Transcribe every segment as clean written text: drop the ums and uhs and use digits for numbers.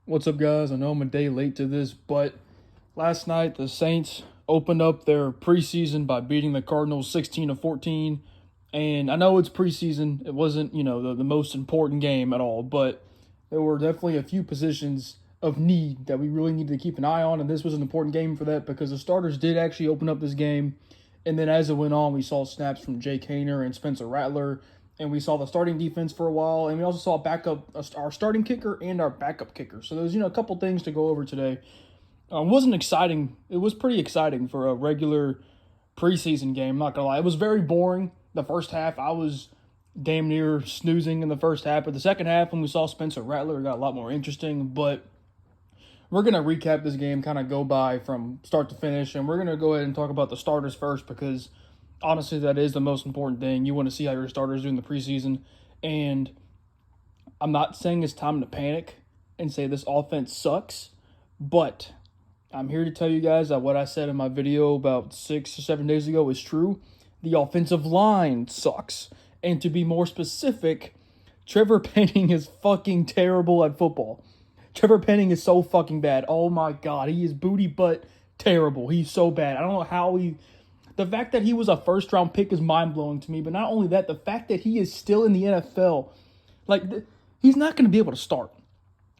What's up, guys? I know I'm a day late to this, but last night the Saints opened up their preseason by beating the Cardinals 16-14. And I know it's preseason. It wasn't, the most important game at all, but there were definitely a few positions of need that we really needed to keep an eye on, and this was an important game for that because the starters did actually open up this game. And then as it went on, we saw snaps from Jake Haener and Spencer Rattler, and we saw the starting defense for a while, and we also saw our starting kicker and our backup kicker. So there's a couple things to go over today. It wasn't exciting. It was pretty exciting for a regular preseason game. I'm not gonna lie, it was very boring. The first half, I was damn near snoozing in the first half, but the second half, when we saw Spencer Rattler, it got a lot more interesting. But we're gonna recap this game, kind of go by from start to finish, and we're gonna go ahead and talk about the starters first because honestly, that is the most important thing. You want to see how your starters do in the preseason. And I'm not saying it's time to panic and say this offense sucks, but I'm here to tell you guys that what I said in my video about 6 or 7 days ago is true. The offensive line sucks. And to be more specific, Trevor Penning is fucking terrible at football. Trevor Penning is so fucking bad. Oh my God, he is booty butt terrible. He's so bad. I don't know how he... The fact that he was a first-round pick is mind-blowing to me, but not only that, the fact that he is still in the NFL, he's not going to be able to start.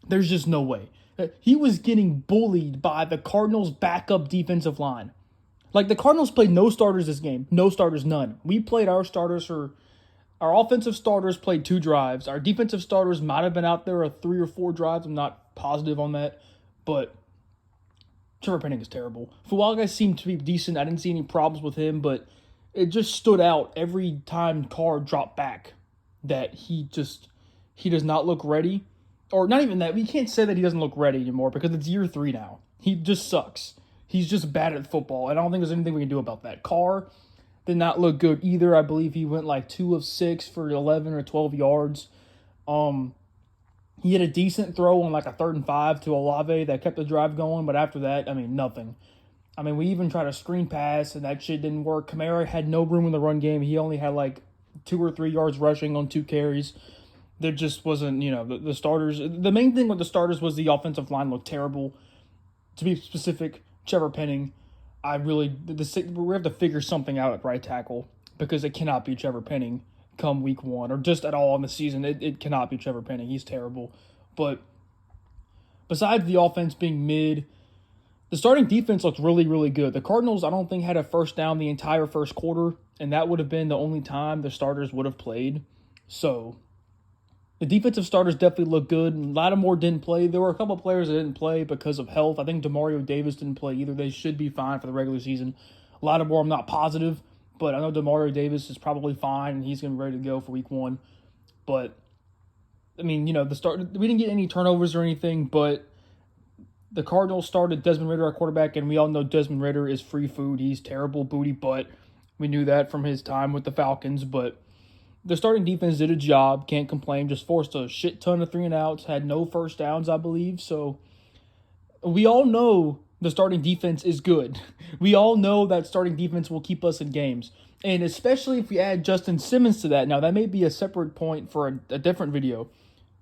There's just no way. He was getting bullied by the Cardinals' backup defensive line. The Cardinals played no starters this game. No starters, none. We played our starters our offensive starters played 2 drives. Our defensive starters might have been out there 3 or 4 drives. I'm not positive on that, but Trevor Penning is terrible. Fuaga seemed to be decent. I didn't see any problems with him, but it just stood out every time Carr dropped back that he does not look ready. Or not even that. We can't say that he doesn't look ready anymore because it's year 3 now. He just sucks. He's just bad at football, and I don't think there's anything we can do about that. Carr did not look good either. I believe he went 2 of 6 for 11 or 12 yards. He had a decent throw on a 3rd and 5 to Olave that kept the drive going, but after that, nothing. We even tried a screen pass, and that shit didn't work. Kamara had no room in the run game. He only had 2 or 3 yards rushing on 2 carries. There just wasn't, the starters. The main thing with the starters was the offensive line looked terrible. To be specific, Trevor Penning, we have to figure something out at right tackle because it cannot be Trevor Penning come week 1 or just at all in the season. It cannot be Trevor Penning. He's terrible. But besides the offense being mid, the starting defense looked really, really good. The Cardinals, I don't think, had a first down the entire first quarter, and that would have been the only time the starters would have played. So the defensive starters definitely looked good. Lattimore didn't play. There were a couple of players that didn't play because of health. I think Demario Davis didn't play either. They should be fine for the regular season. Lattimore, I'm not positive, but I know Demario Davis is probably fine, and he's going to be ready to go for week 1. But, we didn't get any turnovers or anything, but the Cardinals started Desmond Ridder at quarterback, and we all know Desmond Ridder is free food. He's terrible booty butt. We knew that from his time with the Falcons, but the starting defense did a job. Can't complain. Just forced a shit ton of 3-and-outs. Had no first downs, I believe. So we all know the starting defense is good. We all know that starting defense will keep us in games. And especially if we add Justin Simmons to that. Now, that may be a separate point for a different video.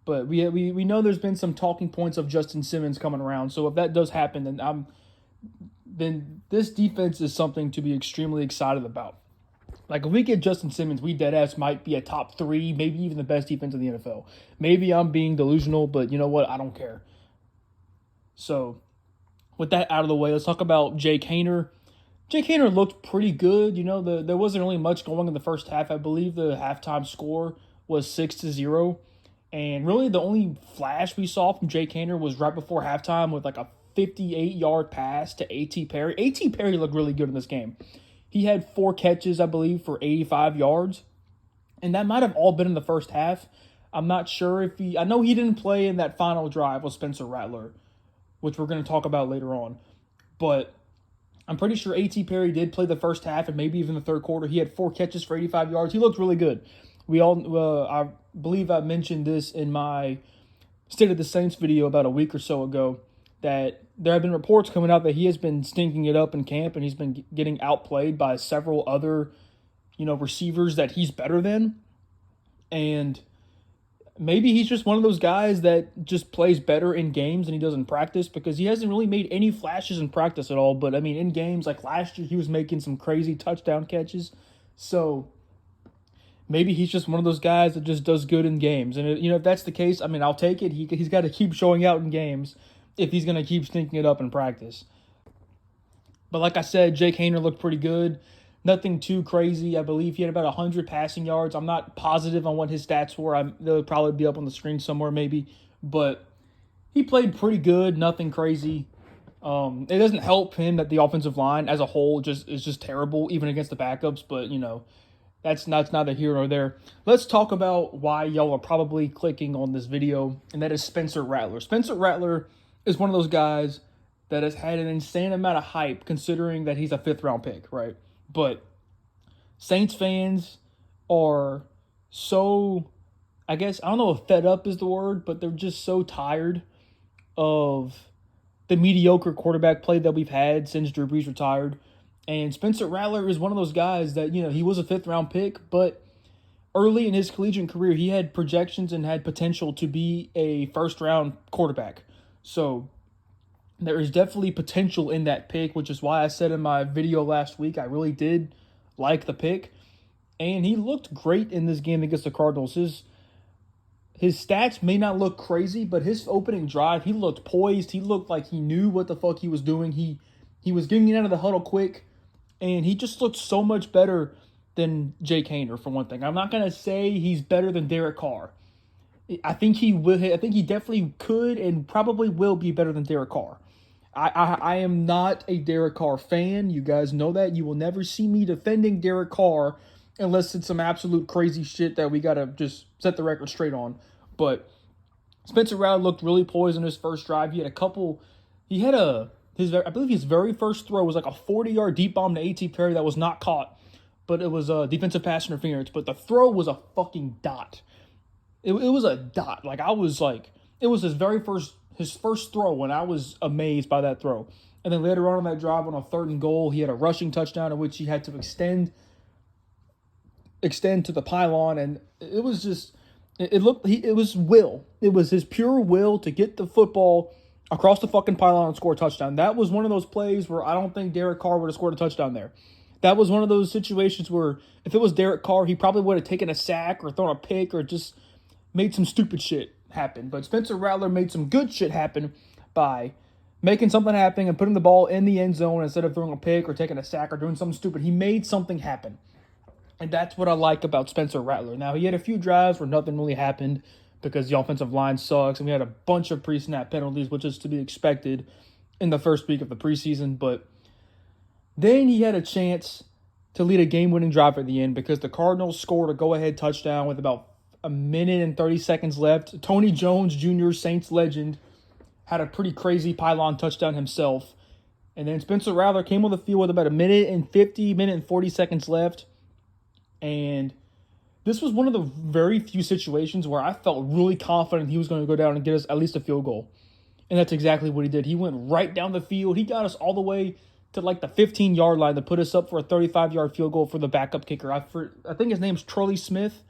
But we know there's been some talking points of Justin Simmons coming around. So if that does happen, then this defense is something to be extremely excited about. If we get Justin Simmons, we deadass might be a top 3, maybe even the best defense in the NFL. Maybe I'm being delusional, but you know what? I don't care. So with that out of the way, let's talk about Jake Haener. Jake Haener looked pretty good. There wasn't really much going in the first half. I believe the halftime score was 6-0. And really the only flash we saw from Jake Haener was right before halftime with a 58-yard pass to A.T. Perry. A.T. Perry looked really good in this game. He had 4 catches, I believe, for 85 yards. And that might have all been in the first half. I'm not sure I know he didn't play in that final drive with Spencer Rattler, which we're going to talk about later on. But I'm pretty sure A.T. Perry did play the first half and maybe even the third quarter. He had 4 catches for 85 yards. He looked really good. I believe I mentioned this in my State of the Saints video about a week or so ago, that there have been reports coming out that he has been stinking it up in camp and he's been getting outplayed by several other, receivers that he's better than. And maybe he's just one of those guys that just plays better in games than he does in practice, because he hasn't really made any flashes in practice at all. But I mean, in games like last year, he was making some crazy touchdown catches. So maybe he's just one of those guys that just does good in games. And if that's the case, I mean, I'll take it. He's got to keep showing out in games if he's going to keep stinking it up in practice. But like I said, Jake Haener looked pretty good. Nothing too crazy. I believe he had about 100 passing yards. I'm not positive on what his stats were. They'll probably be up on the screen somewhere maybe. But he played pretty good. Nothing crazy. It doesn't help him that the offensive line as a whole is just terrible, even against the backups. But, that's neither here nor there. Let's talk about why y'all are probably clicking on this video, and that is Spencer Rattler. Spencer Rattler is one of those guys that has had an insane amount of hype considering that he's a 5th-round pick, right? But Saints fans are so, I guess, I don't know if fed up is the word, but they're just so tired of the mediocre quarterback play that we've had since Drew Brees retired. And Spencer Rattler is one of those guys that, he was a 5th-round pick, but early in his collegiate career, he had projections and had potential to be a 1st-round quarterback. So there is definitely potential in that pick, which is why I said in my video last week I really did like the pick. And he looked great in this game against the Cardinals. His stats may not look crazy, but his opening drive, he looked poised. He looked like he knew what the fuck he was doing. He was getting out of the huddle quick, and he just looked so much better than Jake Haener, for one thing. I'm not going to say he's better than Derek Carr. I think he will. I think he definitely could and probably will be better than Derek Carr. I am not a Derek Carr fan. You guys know that. You will never see me defending Derek Carr unless it's some absolute crazy shit that we got to just set the record straight on. But Spencer Rattler looked really poised in his first drive. I believe his very first throw was like a 40-yard deep bomb to A.T. Perry that was not caught, but it was a defensive pass interference. But the throw was a fucking dot. It was a dot. It was his first throw, and I was amazed by that throw. And then later on that drive on a 3rd and goal, he had a rushing touchdown in which he had to extend to the pylon, and it was just, it was will. It was his pure will to get the football across the fucking pylon and score a touchdown. That was one of those plays where I don't think Derek Carr would have scored a touchdown there. That was one of those situations where if it was Derek Carr, he probably would have taken a sack or thrown a pick or just made some stupid shit happen. But Spencer Rattler made some good shit happen by making something happen and putting the ball in the end zone instead of throwing a pick or taking a sack or doing something stupid. He made something happen. And that's what I like about Spencer Rattler. Now, he had a few drives where nothing really happened because the offensive line sucks, and we had a bunch of pre-snap penalties, which is to be expected in the first week of the preseason. But then he had a chance to lead a game-winning drive at the end because the Cardinals scored a go-ahead touchdown with about a minute and 30 seconds left. Tony Jones Jr., Saints legend, had a pretty crazy pylon touchdown himself. And then Spencer Rattler came on the field with about a minute and 40 seconds left. And this was one of the very few situations where I felt really confident he was going to go down and get us at least a field goal. And that's exactly what he did. He went right down the field. He got us all the way to like the 15-yard line to put us up for a 35-yard field goal for the backup kicker. I think his name's Trolley Smith.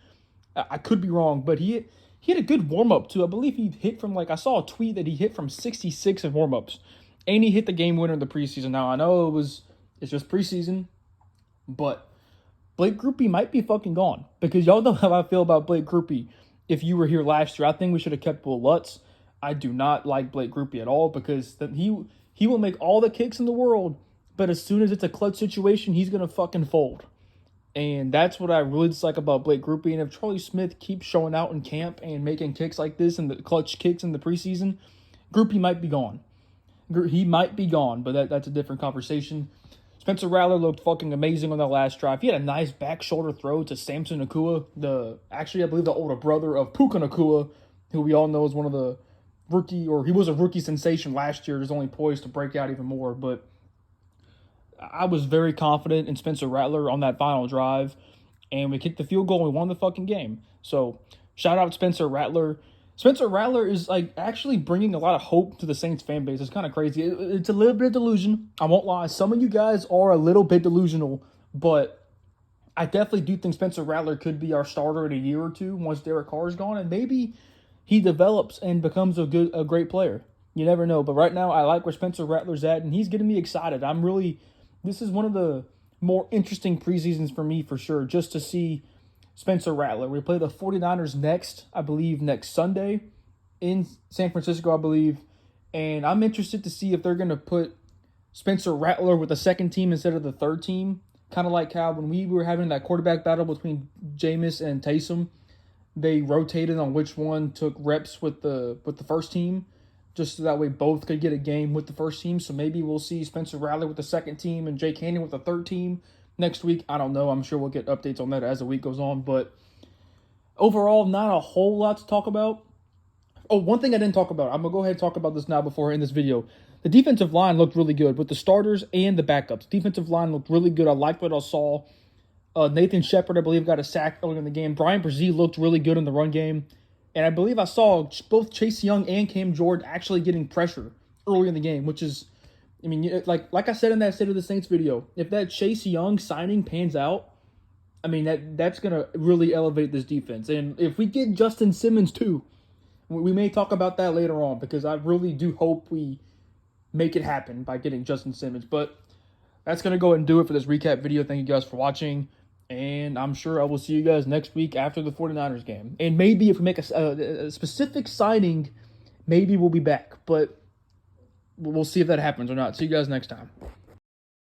I could be wrong, but he had a good warm-up too. I believe he hit from I saw a tweet that he hit from 66 in warm-ups. And he hit the game winner in the preseason. Now, I know it's just preseason, but Blake Grupe might be fucking gone. Because y'all know how I feel about Blake Grupe. If you were here last year, I think we should have kept Will Lutz. I do not like Blake Grupe at all because he will make all the kicks in the world, but as soon as it's a clutch situation, he's going to fucking fold. And that's what I really dislike about Blake Grupe. And if Trolley Smith keeps showing out in camp and making kicks like this and the clutch kicks in the preseason, Grupe might be gone. He might be gone, but that's a different conversation. Spencer Rattler looked fucking amazing on that last drive. He had a nice back shoulder throw to Samson Nacua, I believe the older brother of Puka Nacua, who we all know is one of the he was a rookie sensation last year, is only poised to break out even more. But I was very confident in Spencer Rattler on that final drive, and we kicked the field goal and we won the fucking game. So shout out Spencer Rattler. Spencer Rattler is actually bringing a lot of hope to the Saints fan base. It's kind of crazy. It's a little bit of delusion. I won't lie. Some of you guys are a little bit delusional, but I definitely do think Spencer Rattler could be our starter in a year or two once Derek Carr is gone, and maybe he develops and becomes a great player. You never know. But right now, I like where Spencer Rattler's at, and he's getting me excited. This is one of the more interesting preseasons for me for sure, just to see Spencer Rattler. We play the 49ers next, I believe, next Sunday in San Francisco, I believe. And I'm interested to see if they're going to put Spencer Rattler with the second team instead of the third team. Kind of like how when we were having that quarterback battle between Jameis and Taysom, they rotated on which one took reps with the first team, just so that way both could get a game with the first team. So maybe we'll see Spencer Rattler with the second team and Jake Hannon with the third team next week. I don't know. I'm sure we'll get updates on that as the week goes on. But overall, not a whole lot to talk about. Oh, one thing I didn't talk about. I'm going to go ahead and talk about this now before I end this video. The defensive line looked really good with the starters and the backups. Defensive line looked really good. I liked what I saw. Nathan Shepard, I believe, got a sack earlier in the game. Brian Brzee looked really good in the run game. And I believe I saw both Chase Young and Cam Jordan actually getting pressure early in the game, which is, I mean, like I said in that State of the Saints video, if that Chase Young signing pans out, I mean, that's going to really elevate this defense. And if we get Justin Simmons too, we may talk about that later on, because I really do hope we make it happen by getting Justin Simmons. But that's going to go ahead and do it for this recap video. Thank you guys for watching. And I'm sure I will see you guys next week after the 49ers game. And maybe if we make a specific signing, maybe we'll be back. But we'll see if that happens or not. See you guys next time.